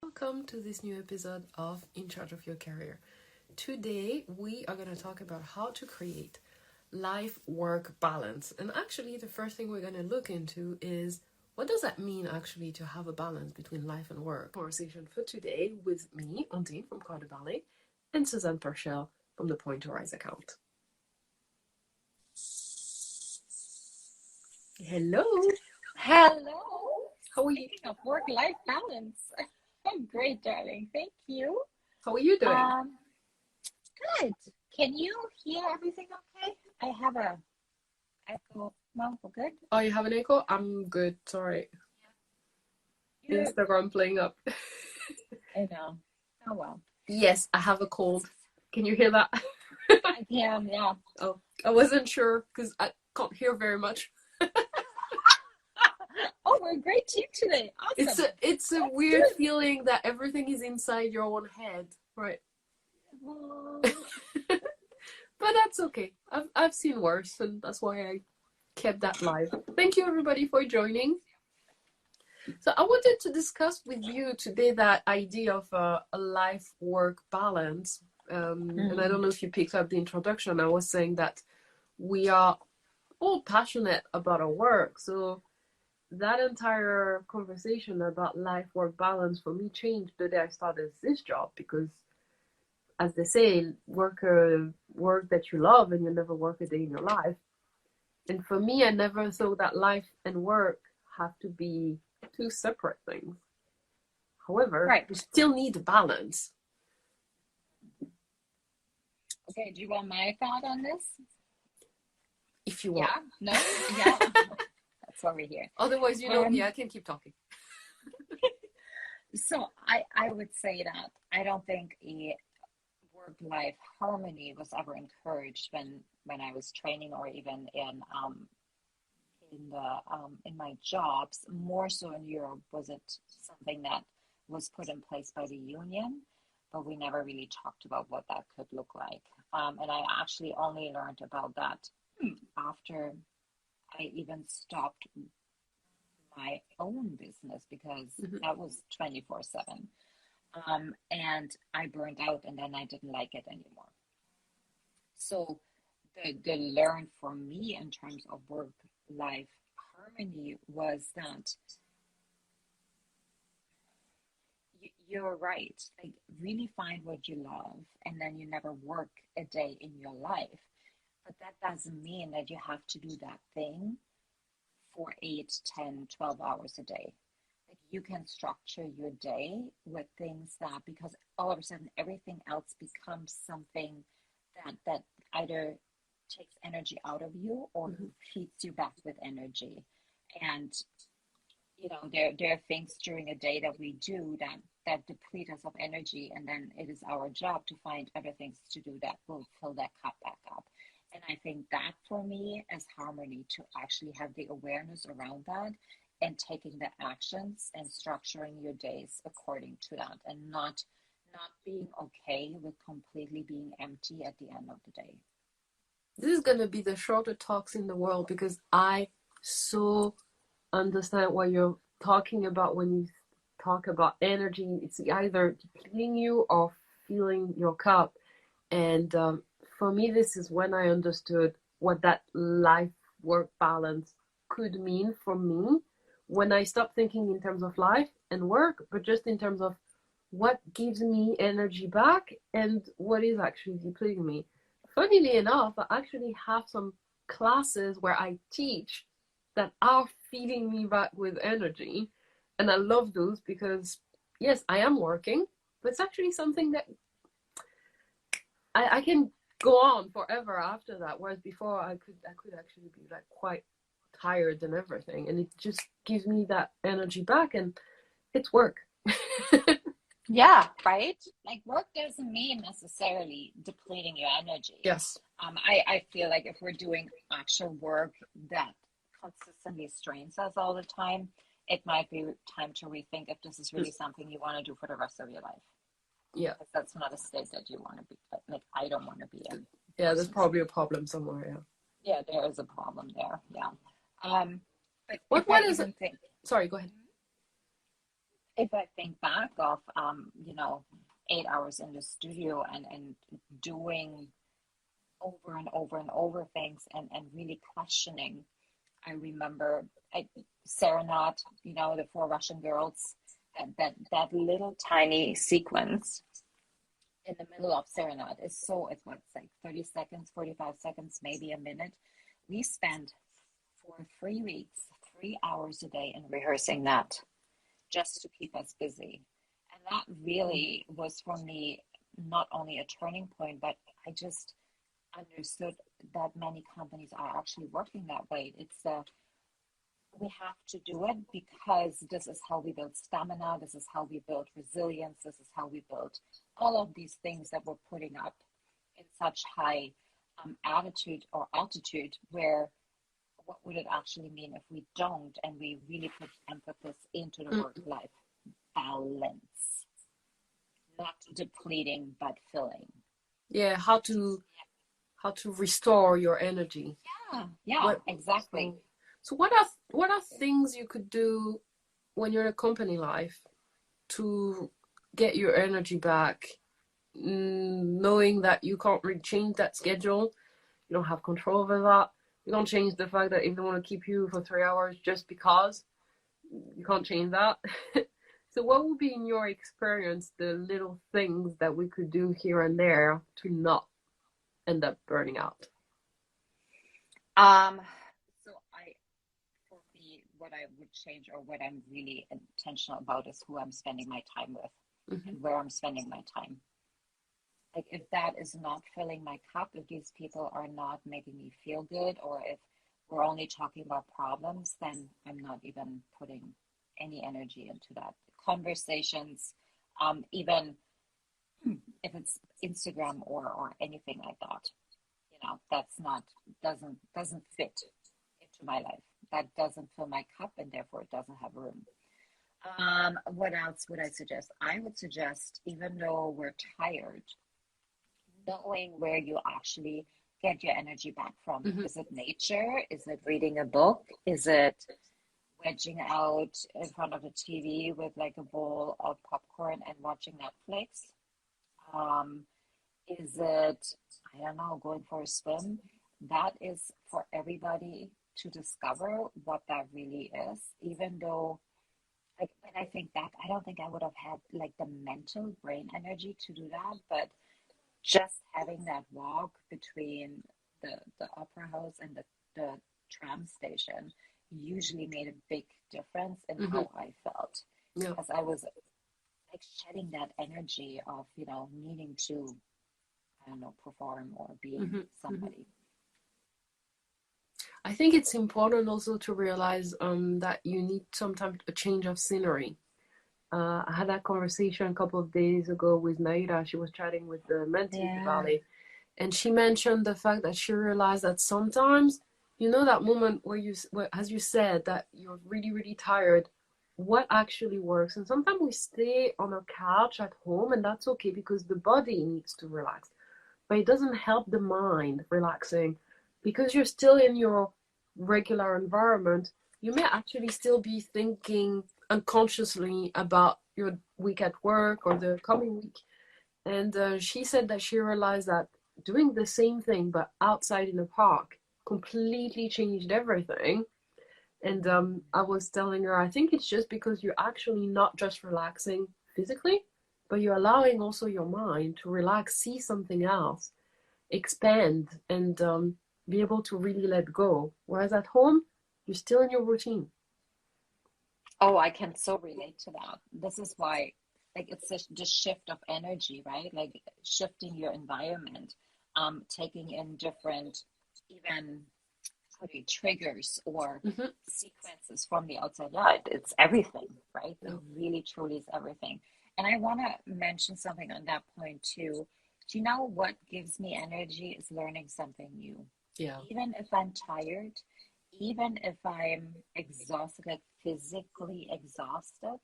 Welcome to this new episode of In Charge of Your Career. Today, we are going to talk about how to create life-work balance. And actually, the first thing we're going to look into is what does that mean actually to have a balance between life and work? Conversation for today with me, Ondine from Ballet, and Susanne Puerschel from the Point to Rise account. Hello. Hello. How are you? Speaking of work-life balance, I'm great, darling. Thank you. How are you doing? Good. Can you hear everything okay? I have a echo. No, we're good. Oh, you have an echo? I'm good. Sorry. Instagram playing up. I know. Oh well. Yes, I have a cold. Can you hear that? I can, yeah. Oh, I wasn't sure because I can't hear very much. Oh, we're a great team today. Awesome. It's a weird feeling that everything is inside your own head, right? But that's okay. I've seen worse, and that's why I kept that live. Thank you everybody for joining. So I wanted to discuss with you today that idea of a life-work balance. And I don't know if you picked up the introduction. I was saying that we are all passionate about our work. So that entire conversation about life-work balance for me changed the day I started this job, because as they say, work that you love and you never work a day in your life. And for me, I never thought that life and work have to be two separate things. However, you still need a balance. Okay, do you want my thought on this? If you want. Yeah? No? Yeah. That's why we're here. Otherwise, I can keep talking. So I would say that I don't think a work-life harmony was ever encouraged when I was training, or even in my jobs. More so in Europe, was it something that was put in place by the union, but we never really talked about what that could look like. And I actually only learned about that after I even stopped my own business, because that was 24/7. And I burned out, and then I didn't like it anymore. So the learn for me in terms of work-life harmony was that you're right. Like, really find what you love, and then you never work a day in your life. But that doesn't mean that you have to do that thing for 8, 10, 12 hours a day. Like, you can structure your day with things that, because all of a sudden everything else becomes something that either takes energy out of you or feeds you back with energy. And there are things during a day that we do that deplete us of energy, and then it is our job to find other things to do that will fill that cup back up. And I think that for me is harmony, to actually have the awareness around that and taking the actions and structuring your days according to that, and not being okay with completely being empty at the end of the day. This is going to be the shorter talks in the world, because I so understand what you're talking about when you talk about energy. It's either depleting you or filling your cup. And for me, this is when I understood what that life-work balance could mean for me, when I stopped thinking in terms of life and work, but just in terms of what gives me energy back and what is actually depleting me. Funnily enough, I actually have some classes where I teach that are feeding me back with energy. And I love those, because yes, I am working, but it's actually something that I can go on forever after that. Whereas before I could actually be like quite tired and everything. And it just gives me that energy back, and it's work. Yeah, right? Like, work doesn't mean necessarily depleting your energy. Yes. I feel like if we're doing actual work that consistently strains us all the time, it might be time to rethink if this is really something you want to do for the rest of your life. Yeah. If that's not a state that you want to be, like, I don't want to be in. Yeah, there's probably a problem somewhere, yeah. Yeah, there is a problem there, yeah. But what is it? Sorry, go ahead. if I think back of, 8 hours in the studio and doing over and over and over things and really questioning. I remember Serenade, the four Russian girls, that little tiny sequence in the middle of Serenade it's what, it's like 30 seconds, 45 seconds, maybe a minute. We spent for 3 weeks, 3 hours a day in rehearsing that just to keep us busy. And that really was for me not only a turning point, but I just understood that many companies are actually working that way. We have to do it because this is how we build stamina, this is how we build resilience, this is how we build all of these things that we're putting up in such high attitude or altitude, where what would it actually mean if we don't and we really put emphasis into the work-life balance, not depleting but filling. Yeah, how to restore your energy. Yeah, exactly. So what are things you could do when you're in a company life to get your energy back, knowing that you can't really change that schedule, you don't have control over that, you don't change the fact that if they want to keep you for 3 hours just because, you can't change that. So what would be, in your experience, the little things that we could do here and there to not end up burning out? So for me, what I would change or what I'm really intentional about is who I'm spending my time with and where I'm spending my time. Like, if that is not filling my cup, if these people are not making me feel good, or if we're only talking about problems, then I'm not even putting any energy into that. Conversations, even if it's Instagram or anything like that, that's not doesn't fit into my life. That doesn't fill my cup, and therefore it doesn't have room. What else would I suggest? I would suggest, even though we're tired, knowing where you actually get your energy back from. Is it nature? Is it reading a book? Is it wedging out in front of the TV with like a bowl of popcorn and watching Netflix? Is it, I don't know, going for a swim? That is for everybody to discover what that really is, even though, like, when I think back, I don't think I would have had like the mental brain energy to do that, but just having that walk between the opera house and the tram station usually made a big difference in how I felt. Yeah. Because I was like shedding that energy of, needing to, I don't know, perform or being somebody. I think it's important also to realize that you need sometimes a change of scenery. I had that conversation a couple of days ago with Naira. She was chatting with the mentee Ballet, and she mentioned the fact that she realized that sometimes, that moment where as you said, that you're really, really tired, what actually works. And sometimes we stay on a couch at home, and that's okay because the body needs to relax. But it doesn't help the mind relaxing because you're still in your regular environment. You may actually still be thinking unconsciously about your week at work or the coming week. And she said that she realized that doing the same thing but outside in a park completely changed everything. And I was telling her, I think it's just because you're actually not just relaxing physically, but you're allowing also your mind to relax, see something else, expand, and be able to really let go. Whereas at home, you're still in your routine. Oh, I can so relate to that. This is why, like, it's the shift of energy, right? Like, shifting your environment, taking in different, even triggers or sequences from the outside. Yeah, it's everything, right? It really, truly is everything. And I want to mention something on that point too. Do you know what gives me energy is learning something new. Yeah. Even if I'm tired, even if I'm exhausted, like physically exhausted,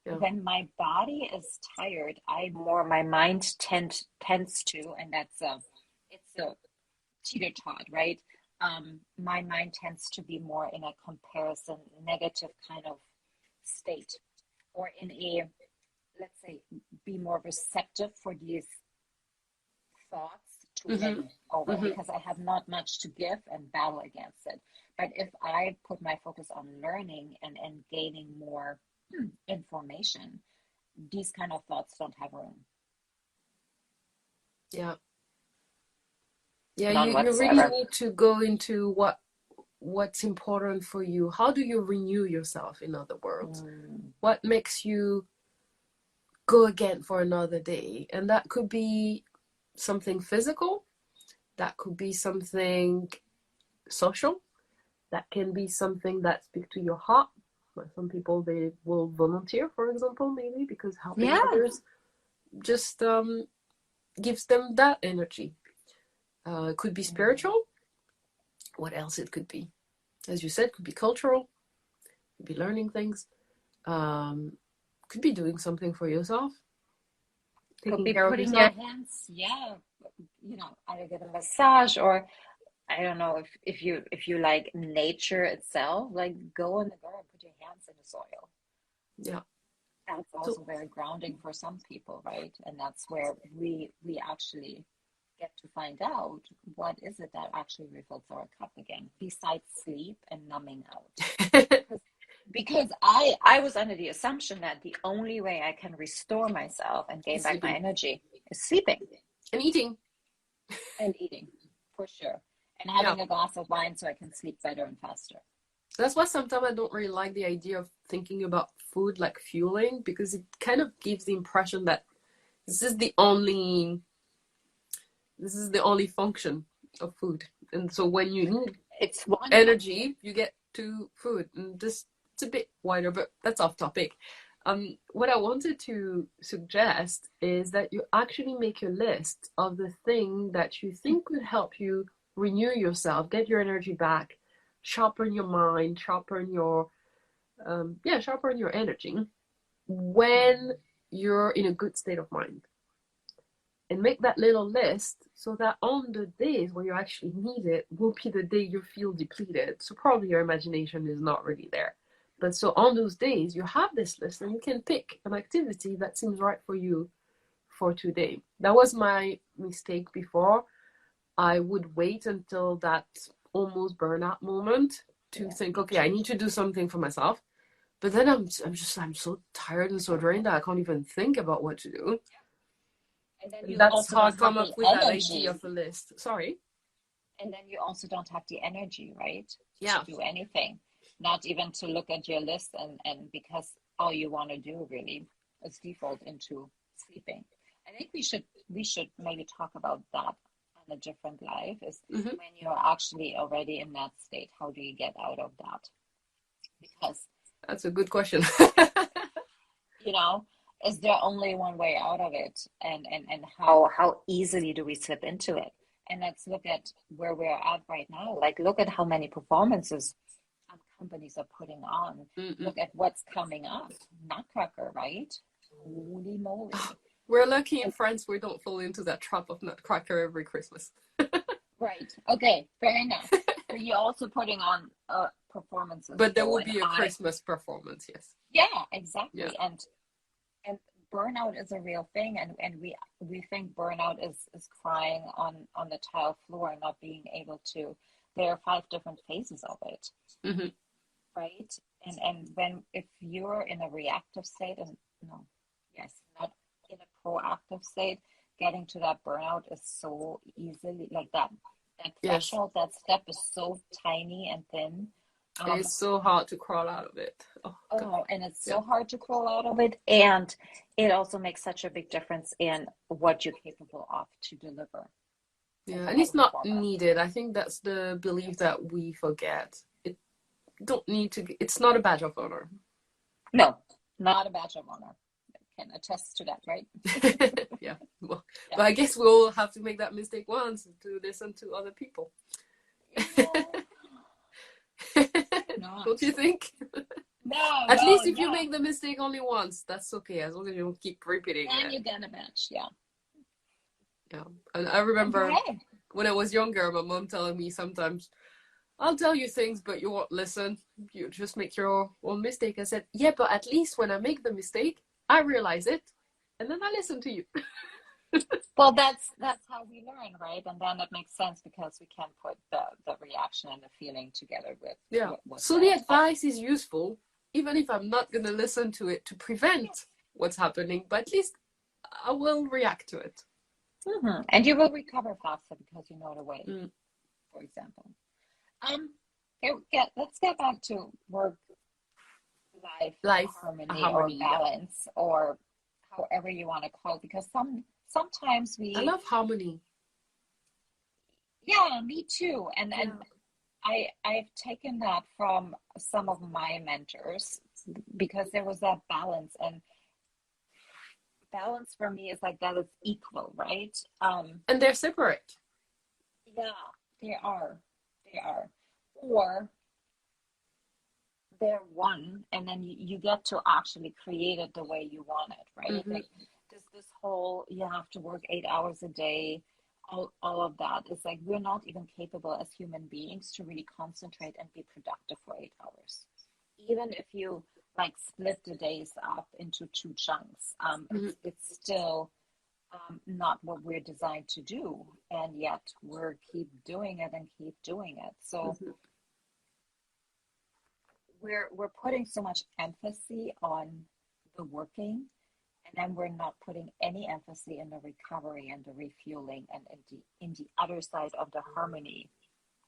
when my body is tired, my mind tends to, and it's a teeter tot, right? my mind tends to be more in a comparison, negative kind of state, or in a, let's say, be more receptive for these thoughts to Mm-hmm. win over, Mm-hmm. because I have not much to give and battle against it. But if I put my focus on learning and gaining more information, these kind of thoughts don't have room. Yeah. Yeah, None you really whatsoever. need to go into what's important for you. How do you renew yourself, in other words? Mm. What makes you go again for another day? And that could be something physical, that could be something social, that can be something that speaks to your heart. Like some people, they will volunteer, for example, maybe because helping Yeah. others just gives them that energy. It could be Mm. spiritual. What else it could be? As you said, could be cultural, could be learning things, um, could be doing something for yourself, Could taking be care of putting your yourself. hands, yeah, either get a massage, or I don't know, if you like nature itself, like go in the garden, put your hands in the soil. Yeah. That's So also very grounding for some people, right? And that's where we actually get to find out what is it that actually refills our cup again, besides sleep and numbing out. Because I was under the assumption that the only way I can restore myself and gain it's back my sleeping energy is sleeping and eating. and eating, for sure. And Yeah. having a glass of wine so I can sleep better and faster. That's why sometimes I don't really like the idea of thinking about food like fueling, because it kind of gives the impression that this is the only this is the only function of food. And so when you need It's one function. energy, you get to food. And this it's a bit wider, but that's off topic. What I wanted to suggest is that you actually make a list of the thing that you think could help you renew yourself, get your energy back, sharpen your mind, sharpen your energy when Mm. you're in a good state of mind. And make that little list so that on the days where you actually need it will be the day you feel depleted. So probably your imagination is not really there. But so on those days, you have this list and you can pick an activity that seems right for you for today. That was my mistake before. I would wait until that almost burnout moment to Yeah, think, me okay, I too. need to do something for myself. But then I'm so tired and so drained that I can't even think about what to do. And then And you that's also how I don't have come the up with that idea energy. of a list. Sorry. And then you also don't have the energy, right? To Yeah, do anything. Not even to look at your list, and because all you want to do really is default into sleeping. I think we should maybe talk about that on a different life, is hmm when you're actually already in that state, how do you get out of that? Because that's a good question. you know, is there only one way out of it? And how easily do we slip into it? And let's look at where we're at right now. Like, look at how many performances companies are putting on. Mm-mm. Look at what's coming up. Nutcracker, right? Holy moly. We're lucky in And France we don't fall into that trap of nutcracker every Christmas. right. Okay, fair enough. But you're also putting on performances But there though. will And be a Christmas performance, yes. yeah, Yeah. exactly. And burnout is a real thing, and we think burnout is crying on the tile floor and not being able to. There are five different phases of it, hmm right? And when if you're in a reactive state, and no, yes, not in a proactive state, getting to that burnout is so easily, like that Yes. threshold, that step is so tiny and thin. And Um, it's so hard to crawl out of it. Oh, God. Oh, and it's Yeah. so hard to crawl out of it. And it also makes such a big difference in what you're capable of to deliver as Yeah. a And high it's not performer. needed. I think that's the belief that we forget. It don't need to, it's not a badge of honor. No, not a badge of honor. I can attest to that, right? Yeah. Well, Yeah. but I guess we all have to make that mistake once to listen to other people. Yeah. Don't Not. you think? No, At no, least if you no. make the mistake only once, that's okay, as long as you don't keep repeating Then it. you get a badge. Yeah. Yeah. And I remember Okay. when I was younger, my mom telling me sometimes, I'll tell you things, but you won't listen. You just make your own mistake. I said, yeah, but at least when I make the mistake, I realize it, and then I listen to you. Well, that's how we learn, right? And then it makes sense because we can put the reaction and the feeling together with Yeah. what was So the said. advice is useful, even if I'm not gonna listen to it to Yeah. prevent what's happening, but at least I will react to it. And you will recover faster because you know the way, Mm. for example. Um, let's get back to work life Life, a harmony or harmony. Yeah. balance or however you want to call it, because sometimes I we, love harmony. yeah, me too. And Yeah. I've taken that from some of my mentors because there was that balance, and balance for me is like that is equal, right? And they're separate. Yeah, they are. They are. Or they're one, and then you get to actually create it the way you want it, right? Mm-hmm. Like this whole you have to work 8 hours a day, all of that is like we're not even capable as human beings to really concentrate and be productive for 8 hours. Even if you like split the days up into two chunks, Mm-hmm. it's still not what we're designed to do, and yet we're keep doing it and keep doing it. So Mm-hmm. we're putting so much emphasis on the working, and then we're not putting any emphasis in the recovery and the refueling and in the other side of the harmony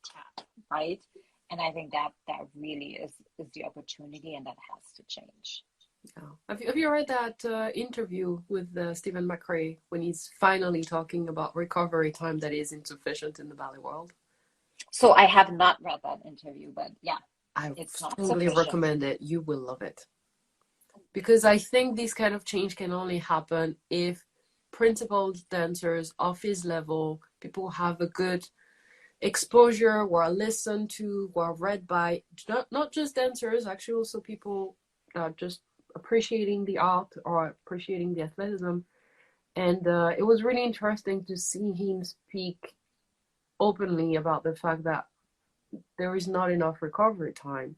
tap, right? And I think that really is the opportunity, and that has to change. Yeah. Have you read that interview with Stephen McRae when he's finally talking about recovery time that is insufficient in the ballet world? So I have not read that interview, but yeah, I it's not strongly sufficient. recommend it. You will love it. Because I think this kind of change can only happen if principal dancers, office level, people have a good exposure, who are listened to, who are read by not just dancers, actually also people just appreciating the art or appreciating the athleticism. And it was really interesting to see him speak openly about the fact that there is not enough recovery time.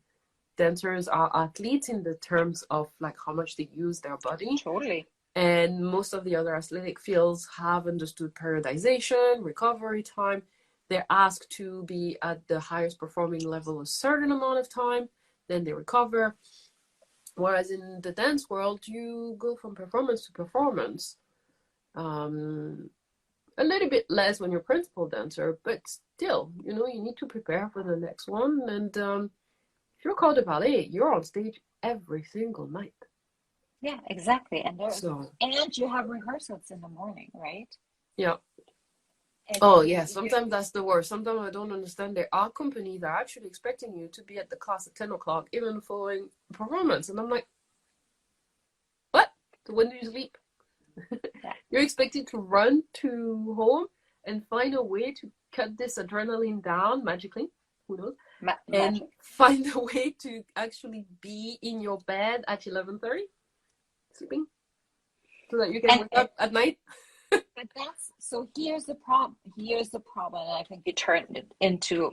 Dancers are athletes in the terms of like how much they use their body, Totally. and most of the other athletic fields have understood periodization, recovery time. They're asked to be at the highest performing level a certain amount of time, then they recover. Whereas in the dance world, you go from performance to performance. Um, a little bit less when you're principal dancer, but still, you need to prepare for the next one. And if you're called a ballet, you're on stage every single night. Yeah, exactly. And So, and you have rehearsals in the morning, right? yeah. Oh, And yeah, you sometimes that's the worst. Sometimes I don't understand. There are companies that are actually expecting you to be at the class at 10 o'clock, even following performance. And I'm like, what? So when do you sleep? yeah, You're expected to run to home and find a way to cut this adrenaline down magically. Who knows? And magic. find a way to actually be in your bed at 11:30, sleeping, so that you can And wake up at night. but that's so here's the problem. Here's the problem. And I think you turned it into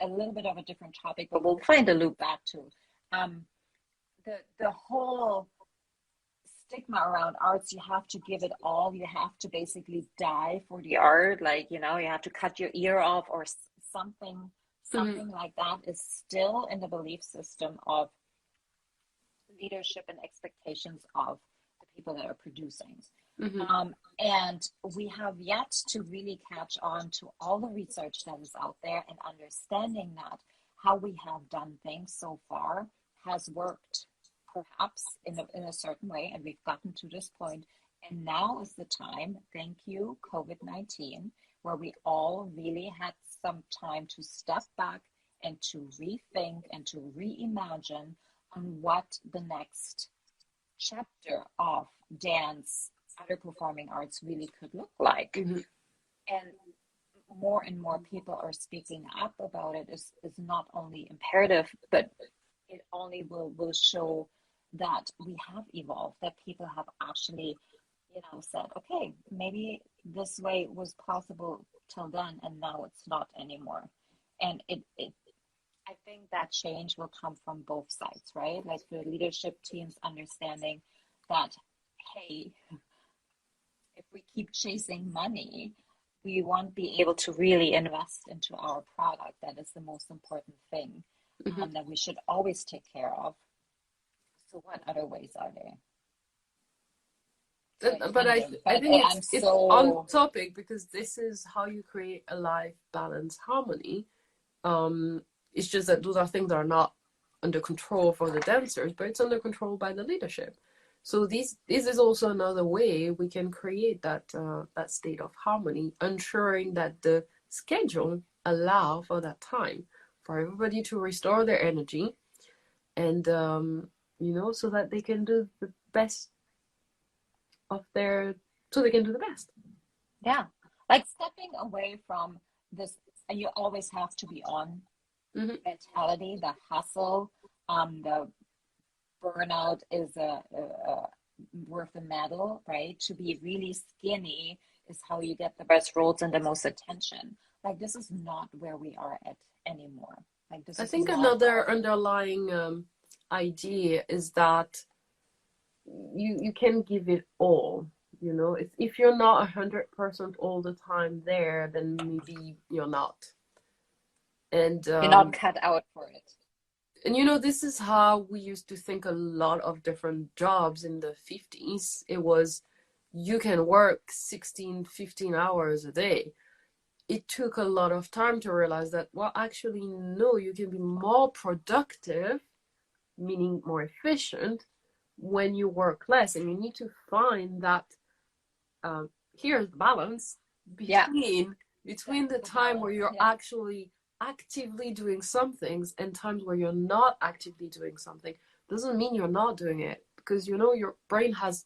a little bit of a different topic, but we'll find a loop back to um, the whole stigma around arts. You have to give it all. You have to basically die for the art. Like you have to cut your ear off or something. Mm-hmm. Something like that is still in the belief system of leadership and expectations of the people that are producing. Mm-hmm. And we have yet to really catch on to all the research that is out there and understanding that how we have done things so far has worked perhaps in a certain way, and we've gotten to this point. And now is the time, thank you, COVID-19, where we all really had some time to step back and to rethink and to reimagine on what the next chapter of dance, other performing arts really could look like. Mm-hmm. And more people are speaking up about it is not only imperative, but it only will show that we have evolved, that people have actually, said, okay, maybe this way was possible till then, and now it's not anymore. And I think that change will come from both sides, right? Like the leadership teams understanding that, hey, if we keep chasing money, we won't be able to really invest into our product. That is the most important thing, Mhm. that we should always take care of. So what other ways are there? So But kind of, I but think I'm it's on so, topic because this is how you create a life balance harmony. It's just that those are things that are not under control for the dancers, but it's under control by the leadership. So this is also another way we can create that state of harmony, ensuring that the schedule allow for that time for everybody to restore their energy and so that they can do the best of their so they can do the best. yeah, like stepping away from this, you always have to be on Hmm. mentality, the hustle, the burnout is worth a medal, right? To be really skinny is how you get the best roles and the most attention. Like this is not where we are at anymore. Like this I is think not. another underlying idea is that you can give it all. If you're not 100% all the time there, then maybe you're not. And You're not cut out for it. this is how we used to think a lot of different jobs in the 50s. It was you can work 16, 15 hours a day. It took a lot of time to realize that, well, actually, no, you can be more productive, meaning more efficient, when you work less. And you need to find that here's the balance Yeah, between that's the the time where balance. you're Yeah. actually actively doing some things and times where you're not actively doing something. Doesn't mean you're not doing it, because your brain has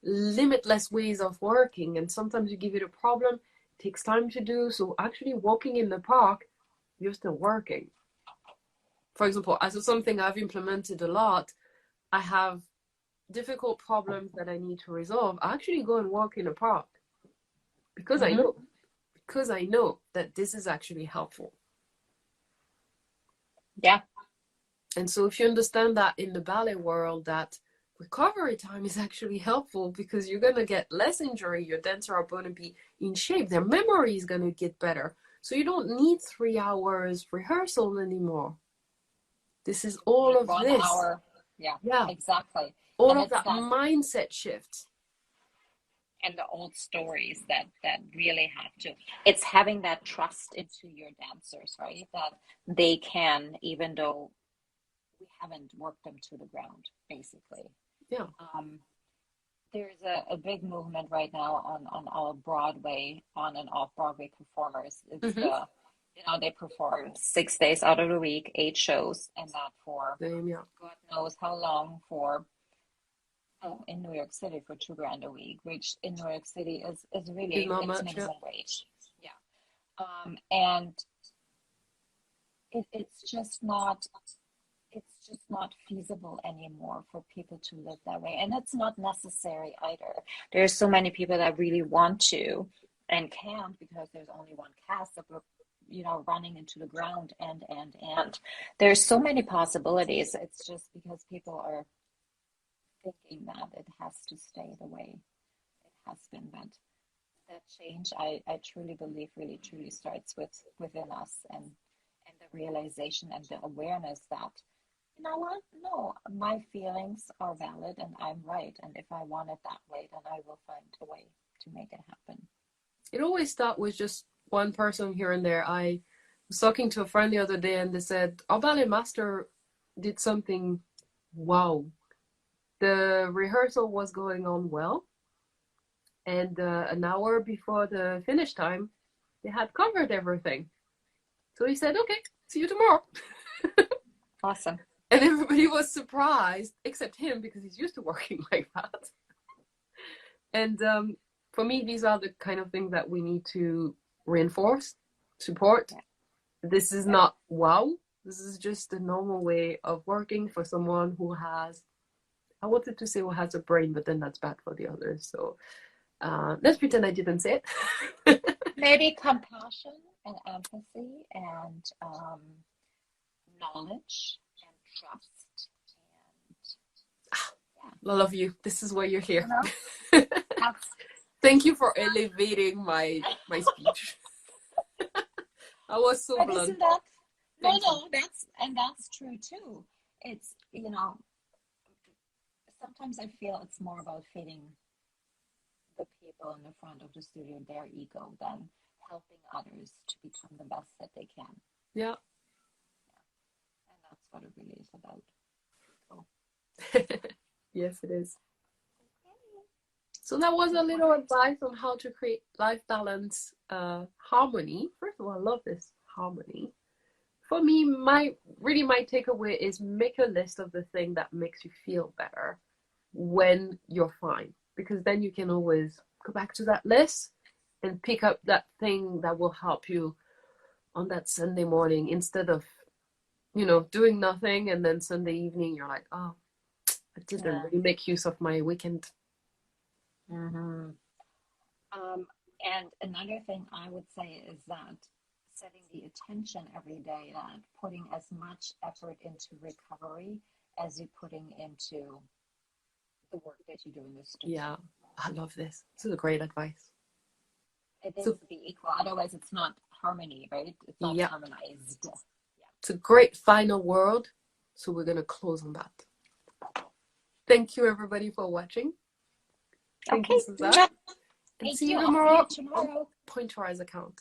limitless ways of working, and sometimes you give it a problem, it takes time to do. So actually walking in the park, you're still working. For example, as something I've implemented a lot, I have difficult problems that I need to resolve. I actually go and walk in a park because I Mm-hmm. know because I know that this is actually helpful. Yeah. And so if you understand that in the ballet world, that recovery time is actually helpful because you're going to get less injury, your dancers are going to be in shape, their memory is going to get better. So you don't need 3 hours rehearsal anymore. This is You all need of one this. hour. Yeah, Yeah, exactly. all And of it's that that, mindset shift. and the old stories that really have to, it's having that trust into your dancers, right? That they can, even though we haven't worked them to the ground, basically. Yeah. Um, there's a big movement right now on all Broadway, on and off Broadway performers. It's Mm-hmm. they perform 6 days out of the week, 8 shows, and that for Same, yeah. God knows how long, for in New York City for 2 grand a week, which in New York City is It's really, not it's much, yeah. minimum wage. Yeah. And it's just not feasible anymore for people to live that way. And it's not necessary either. There's so many people that really want to and can't because there's only one cast that we're, running into the ground and there's so many possibilities. It's just because people are thinking that it has to stay the way it has been. But that change, I truly believe, really truly starts within us, and the realization and the awareness that, you know what? No, my feelings are valid and I'm right. And if I want it that way, then I will find a way to make it happen. It always starts with just one person here and there. I was talking to a friend the other day and they said, our ballet master did something wow. The rehearsal was going on well, and an hour before the finish time, they had covered everything. So he said, okay, see you tomorrow. Awesome. And everybody was surprised, except him, because he's used to working like that. And for me, these are the kind of things that we need to reinforce, support. Yeah. This is Yeah. not wow. This is just a normal way of working for someone who has, I wanted to say who has a brain, but then that's bad for the others. So let's pretend I didn't say it. Maybe compassion and empathy and knowledge and trust and I love you. This is why you're here. that's Thank you for elevating my speech. I was so but blunt. isn't that Thank you. that's true too. It's sometimes I feel it's more about feeding the people in the front of the studio their ego than helping others to become the best that they can. Yeah. And that's what it really is about. So. Yes, it is. So that was a little advice on how to create life balance, harmony. First of all, I love this harmony. For me, my takeaway is make a list of the thing that makes you feel better when you're fine, because then you can always go back to that list and pick up that thing that will help you on that Sunday morning, instead of doing nothing and then Sunday evening you're like, oh, I didn't really make use of my weekend. Mm-hmm. And another thing I would say is that setting the attention every day, that putting as much effort into recovery as you're putting into the work that you do in the studio. Yeah, I love this. This is great advice. It needs to be equal, otherwise it's not harmony, right? It's not harmonized. Yeah. It's a great final word, so we're going to close on that. Thank you, everybody, for watching. Thank you, Susanne. And see you tomorrow on Pointwise account.